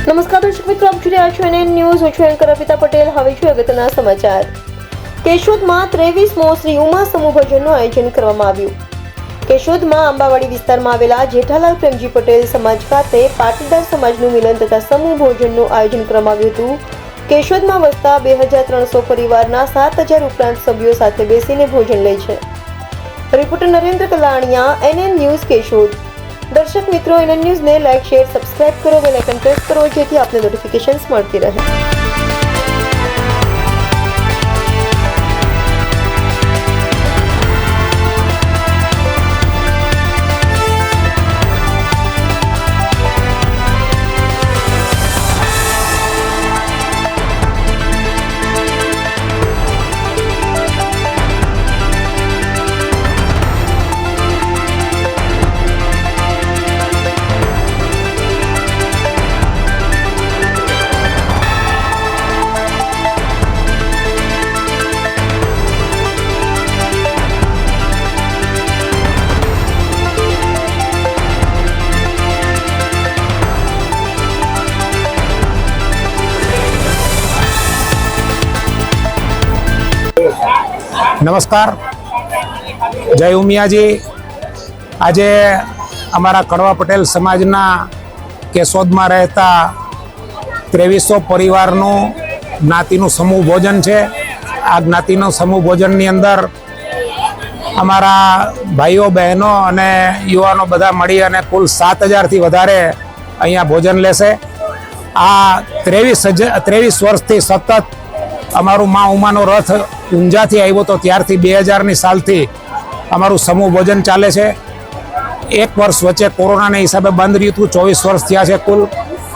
નમસ્કાર દર્શક મિત્રો, આપ જોઈ રહ્યા છો NN ન્યૂઝ. હું છું એન્કર અર્પિતા પટેલ. હવે છું અગત્યના સમાચાર. કેશોદમાં 23મો શ્રી ઉમા સમૂહ ભોજનનું આયોજન કરવામાં આવ્યું. કેશોદમાં આંબાવાડી વિસ્તારમાં આવેલા જેઠાલાલ પ્રેમજી પટેલ સમાજ ખાતે પાટીદાર સમાજનું મિલન તથા સમૂહ ભોજનનું આયોજન કરવામાં આવ્યું હતું. કેશોદમાં વસતા 2300 પરિવારના 7000 ઉપરાંત સભ્યો સાથે બેસીને ભોજન લે છે. Reporter Narendra Kalaniya, NN news, Keshod. દર્શક મિત્રો, NN ન્યૂઝને લાઈક, શેર, સબસ્ક્રાઇબ કરો, બેલ આઇકન પ્રેસ કરો જેથી આપને નોટિફિકેશન્સ મળતી રહે. નમસ્કાર, જય ઉમિયાજી. આજે અમારા કડવા પટેલ સમાજના કેશોદમાં રહેતા 2300 પરિવારનું જ્ઞાતિનું સમૂહ ભોજન છે. આ જ્ઞાતિનું સમૂહ ભોજનની અંદર અમારા ભાઈઓ, બહેનો અને યુવાનો બધા મળી અને કુલ 7000થી વધારે અહીંયા ભોજન લેશે. આ 23 વર્ષથી સતત અમારું મા ઉમાનો રથ ઊંઝાથી આવ્યો તો ત્યારથી 2000ની સાલથી અમારું સમૂહ ભોજન ચાલે છે. એક વર્ષ વચ્ચે કોરોનાના હિસાબે બંધ રહ્યું હતું. 24 વર્ષ થયા છે. કુલ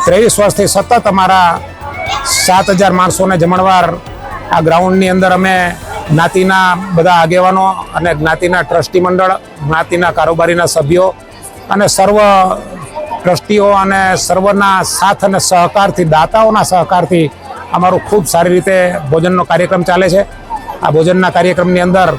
23 વર્ષથી સતત અમારા 7000 માણસોને જમણવાર આ ગ્રાઉન્ડની અંદર અમે જ્ઞાતિના બધા આગેવાનો અને જ્ઞાતિના ટ્રસ્ટી મંડળ, જ્ઞાતિના કારોબારીના સભ્યો અને સર્વ ટ્રસ્ટીઓ અને સર્વના સાથ અને સહકારથી, દાતાઓના સહકારથી અમારું ખૂબ સારી રીતે ભોજનનો કાર્યક્રમ ચાલે છે. આ ભોજનના કાર્યક્રમની અંદર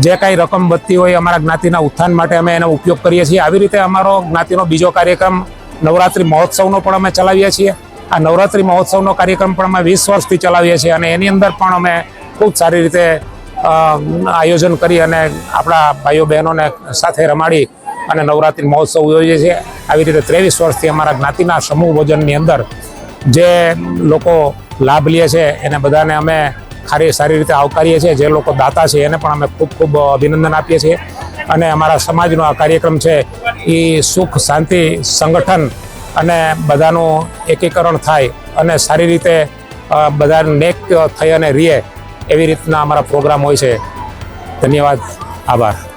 જે કાંઈ રકમ વધતી હોય અમારા જ્ઞાતિના ઉત્થાન માટે અમે એનો ઉપયોગ કરીએ છીએ. આવી રીતે અમારો જ્ઞાતિનો બીજો કાર્યક્રમ નવરાત્રિ મહોત્સવનો પણ અમે ચલાવીએ છીએ. આ નવરાત્રિ મહોત્સવનો કાર્યક્રમ પણ અમે 20 વર્ષથી ચલાવીએ છીએ અને એની અંદર પણ અમે ખૂબ સારી રીતે આયોજન કરી અને આપણા ભાઈઓ બહેનોને સાથે રમાડી અને નવરાત્રિ મહોત્સવ ઉજવીએ છીએ. આવી રીતે 23 વર્ષથી અમારા જ્ઞાતિના સમૂહ ભોજનની અંદર જે લોકો લાભ લે છે એને બધાને અમે સારી રીતે આવકારીએ છીએ. જે લોકો દાતા છે એને પણ અમે ખૂબ અભિનંદન આપીએ છીએ. અને અમારા સમાજનો આ કાર્યક્રમ છે એ સુખ, શાંતિ, સંગઠન અને બધાનું એકીકરણ થાય અને સારી રીતે બધા નેક થઈ અને રહે એવી રીતના અમારા પ્રોગ્રામ હોય છે. ધન્યવાદ, આભાર.